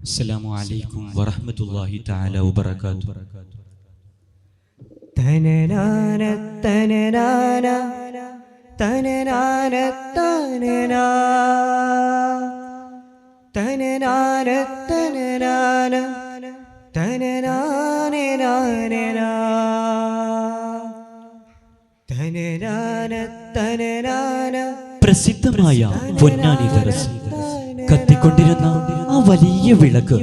അസ്സലാമു അലൈക്കും വറഹ്മത്തുള്ളാഹി തആല വബറകാതുഹു. തനനാന തനനാന തനനാന തനനാ തനനാന തനനാന തനനാനനാനനാ തനനാന തനനാന. പ്രസിദ്ധമായ പൊന്നാനി ദറസ് കത്തിക്കൊണ്ടിരുന്ന ആ വലിയ വിളക്ക്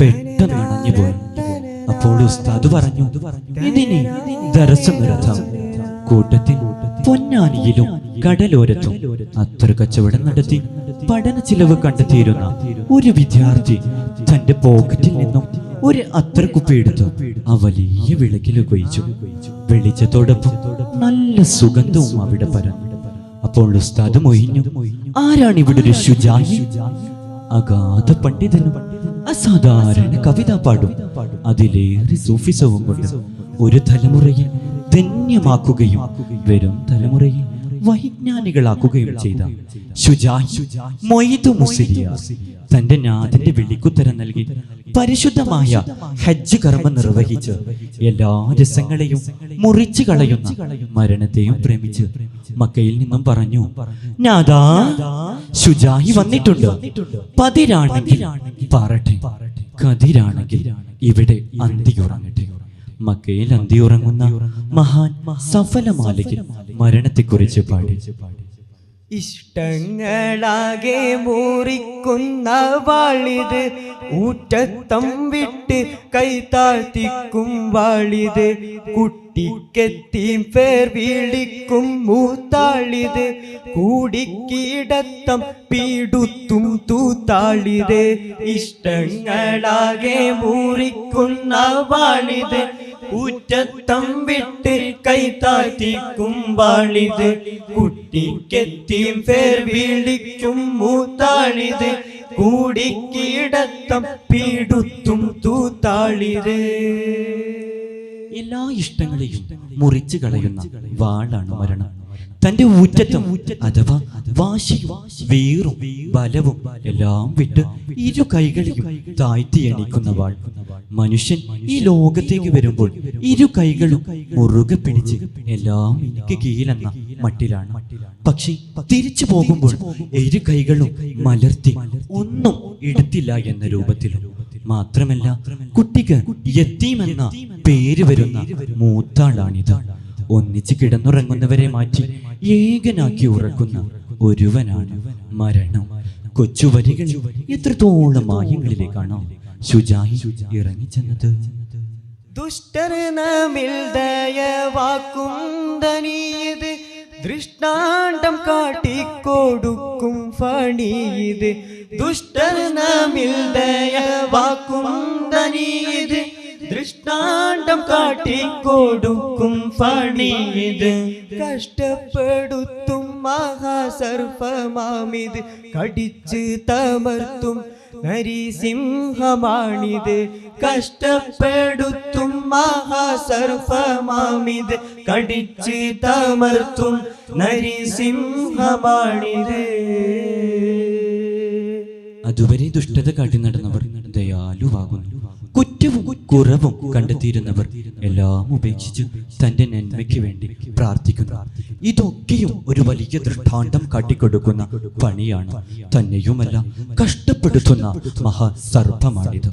പെട്ടെന്ന് അണഞ്ഞുപോയി. അപ്പോൾ ഉസ്താദ് പറഞ്ഞു, ഇതിനെ ദറസ് നിർത്താം. കൂട്ടത്തിൽ പൊന്നാനിയിലും കടലോരത്തും അത്തർ കച്ചവടം നടത്തി പഠന ചിലവ് കണ്ടെത്തിയിരുന്ന ഒരു വിദ്യാർത്ഥി തന്റെ പോക്കറ്റിൽ നിന്നും ഒരു അത്തർ കുപ്പി എടുത്തു ആ വലിയ വിളക്കിൽ ഉപയോഗിച്ചു. വെളിച്ചത്തോടൊപ്പം നല്ല സുഗന്ധവും അവിടെ പരന്നു. അപ്പോൾ ഉസ്താദ് മൊഴിഞ്ഞു, ആരാണ് ഇവിടെ ഒരു ശുജായി? അഗാധ പണ്ഡിതനും അസാധാരണ കവിത പാടും അതിലേറെ സൂഫിസവും കൊണ്ട് ഒരു തലമുറയെ ധന്യമാക്കുകയും വരും തലമുറയെ വൈജ്ഞാനികളാക്കുകയും ചെയ്ത ശുജായി മൊയ്തു മുസ്ലിയാർ തന്റെ നാഥന്റെ വെള്ളിക്കുത്തരം നൽകി പരിശുദ്ധമായ ഹജ്ജ് കർമ്മം നിർവഹിച്ച് എല്ലാ രസങ്ങളെയും മുറിച്ചു കളയുന്ന മരണത്തെയും പ്രേമിച്ച് മക്കയിൽ നിന്നും പറഞ്ഞു, നാഥാ, ശുജായി വന്നിട്ടുണ്ട്. പതിരാണെങ്കിൽ പറട്ടെ, കതിരാണെങ്കിൽ ഇവിടെ അന്തിയുറങ്ങട്ടെ. മക്കയിൽ അന്തിയുറങ്ങുന്ന മഹാൻ സഫലമാലയിൽ മരണത്തെക്കുറിച്ച് പാടി. ഇഷ്ടങ്ങളാകെ മുറിക്കുന്ന വാളിത്, ഊറ്റത്തം വിട്ട് കൈതാഴ്ത്തിക്കും വാളിത്, കുട്ടിക്കെത്തിയും പേർ വിളിക്കും മൂത്താളിത്, കൂടിക്കിടത്തം പീടുത്തും തൂത്താളിത്. ഇഷ്ടങ്ങളാകെ മുറിക്കുന്ന വാളിത്, ഊറ്റത്തം വിട്ട് കൈതാഴ്ത്തിക്കും വാളിത്, കുട്ടിക്കെത്തിയും പേർ വിളിക്കും മൂത്താളിത്, കൂടിക്കിടത്തം പീടുത്തും തൂത്താളിത്. എല്ലാ ഇഷ്ടങ്ങളെയും മുറിച്ചു കളയുന്ന വാളാണ് മരണം. തന്റെ ഊറ്റത്തും അഥവാ വാശിയും വീറും ബലവും എല്ലാം വിട്ട് ഇരു കൈകളെയും താഴ്ത്തി എണീക്കുന്ന വാൾ. മനുഷ്യൻ ഈ ലോകത്തേക്ക് വരുമ്പോൾ ഇരു കൈകളും മുറുകെ പിടിച്ച് എല്ലാം എനിക്ക് കീഴെന്ന മട്ടിലാണ്. പക്ഷെ തിരിച്ചു പോകുമ്പോൾ ഇരു കൈകളും മലർത്തി ഒന്നും എടുത്തില്ല എന്ന രൂപത്തിലും. മാത്രമല്ല, കുട്ടിക്ക് യത്തീമെന്ന പേര് വരുന്ന മൂത്താളാണിത്. ഒന്നിച്ച് കിടന്നുറങ്ങുന്നവരെ മാറ്റി ഏകനാക്കി ഉറക്കുന്ന ഒരുവനാണ് മരണം. കൊച്ചുവരികൾ എത്രത്തോളം മായങ്ങളിലേക്കാണോ ശുജായി ഇറങ്ങിച്ചെന്നത്. ദുഷ്ടർ നമ്മിൽ ദയവാക്കും ധനിയത്, ദൃഷ്ടാന്തം കാട്ടിക്കൊടുക്കും ഫണിയത്. ദുഷ്ടർ നമ്മിൽ ദയവാക്കും ധനിയത്, ദൃഷ്ടാന്തം കാട്ടിക്കൊടുക്കും ഫണിയത്. കഷ്ടപ്പെടുത്തും മഹാസർപ്പമാമിത്, കടിച്ച് തമർത്തും നരിസിംഹമാണിത്. കഷ്ടപ്പെടുത്തും മഹാസർപ്പമാമിത്, കടിച്ച് തമർത്തും നരിസിംഹമാണിത്. അതുവരെ ദുഷ്ടത കാട്ടി നടന്നവർ ദയാലുവാകുന്നു. കുറ്റവും കുറവും കണ്ടെത്തിയിരുന്നവർ എല്ലാം ഉപേക്ഷിച്ച് തന്റെ നന്മയ്ക്ക് വേണ്ടി പ്രാർത്ഥിക്കുന്നു. ഇതൊക്കെയും ഒരു വലിയ ദൃഷ്ടാന്തം കാട്ടിക്കൊടുക്കുന്ന പണിയാണ്. തന്നെയുമല്ല, കഷ്ടപ്പെടുത്തുന്ന മഹാസർപ്പമാണിത്.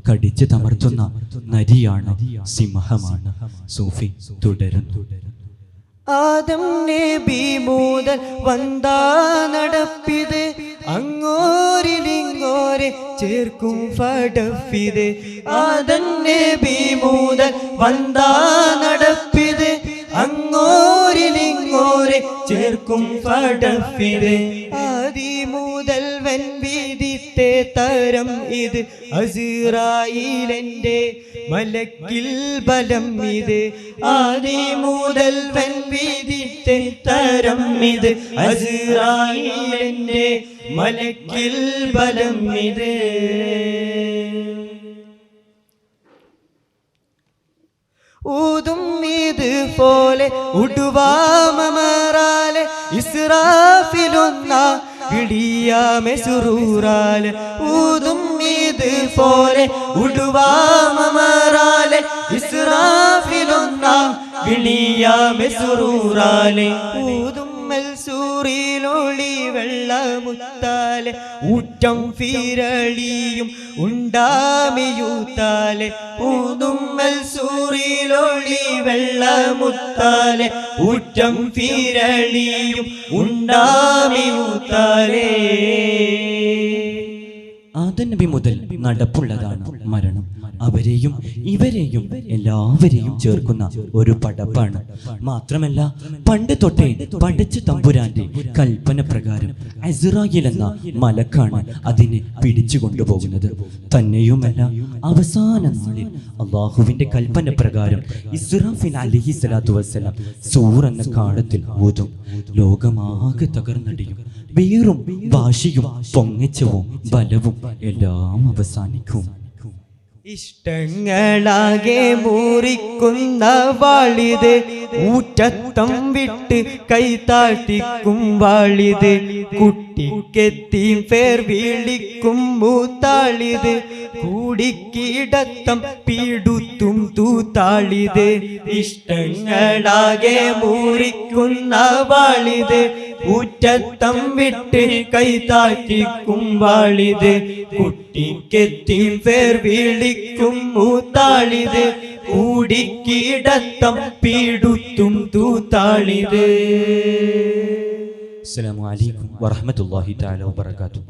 കടിച്ച് തമർത്തുന്ന നരിയാണ്, സിംഹമാണ്. സൂഫി തുടരുന്നു. ആദം നബി മുതൽ വന്താ നടപ്പിത്, അങ്ങോരിലിങ്ങോരെ ചേർക്കും ഫടഫിത്. ആദം നബി മുതൽ വന്താ നടപ്പിത്, അങ്ങോരിലിങ്ങോരെ ചേർക്കും ഫടഫിത്. ആദി മുതൽ വൻ വിധിത്തെ തരം ഇത്, അസ്റായീലിന്റെ മലക്കിൽ ബലം ഇത്. ആദി മുതൽ വൻ വിധിത്തെ തരം ഇത്, അസ്റായീലിന്റെ മലക്കിൽ ബലം ഇത്. ഊതും ഇത് പോലെ ഉടുവാമറാലെ ഇസ്രാഫിലൊന്ന വിളിയാമെ സുറൂറാലെ ഊതും ഇത് പോലെ ഉടുവാമറാലെ ഇസ്രാഫിലൊന്നാം വിളിയാമെ സുറൂറാലെ ഊതും സൂറിലൊളി വെള്ളമുത്താലെ ഊറ്റം ഫീരളിയും ഉണ്ടാമിയൂത്താലെ ഊതുമ്മൽ സൂറിലൊളി വെള്ളമുത്താലെ ഊറ്റം ഫീരളിയും ഉണ്ടാമിയൂത്താലെ. ആദം നബി മുതൽ നടപ്പുള്ളതാണ് മരണം. അവരെയും ഇവരെയും എല്ലാവരെയും ചേർക്കുന്ന ഒരു പടപ്പാണ്. മാത്രമല്ല പണ്ട് തൊട്ടേ പഠിച്ച തമ്പുരാന്റെ കൽപ്പന പ്രകാരം അസ്റായീൽ എന്ന മലക്കാണ് അതിനെ പിടിച്ചു കൊണ്ടുപോകുന്നത്. തന്നെയുമല്ല അവസാന നാളിൽ അള്ളാഹുവിന്റെ കൽപ്പന പ്രകാരം ഇസ്രാഫീൽ അലൈഹിസ്സലാത്തു വസ്സലാം സൂർ എന്ന കാടത്തിൽ ഊതും. ലോകമാകെ തകർന്നടിയും. വീറും വാശിയും പൊങ്ങച്ചവും ബലവും എല്ലാം അവസാനിക്കും. ഇഷ്ടങ്ങളാകെ മൂറിക്കുന്ന വാളിത് ഊറ്റത്തം വിട്ട് കൈതാട്ടിക്കും വാളിത് കുട്ടിക്കെത്തി പേർ വിളിക്കും മൂത്താളിത് കൂടിക്കിടത്തം പീടുത്തും തൂത്താളിത്. ഇഷ്ടങ്ങളാകെ മൂറിക്കുന്ന വാളിത് ഊറ്റത്തം വിട്ട് കൈതാട്ടിക്കും വാളിത് കുട്ടിക്കെത്തി പേർ വിളിക്കും മൂത്താളിത് കൂടിക്കിടത്തം പീടുത്തും തൂത്താളിത്. അസ്സലാമു അലൈക്കും വറഹ്മത്തുള്ളാഹി തആല വബറകാതുഹു.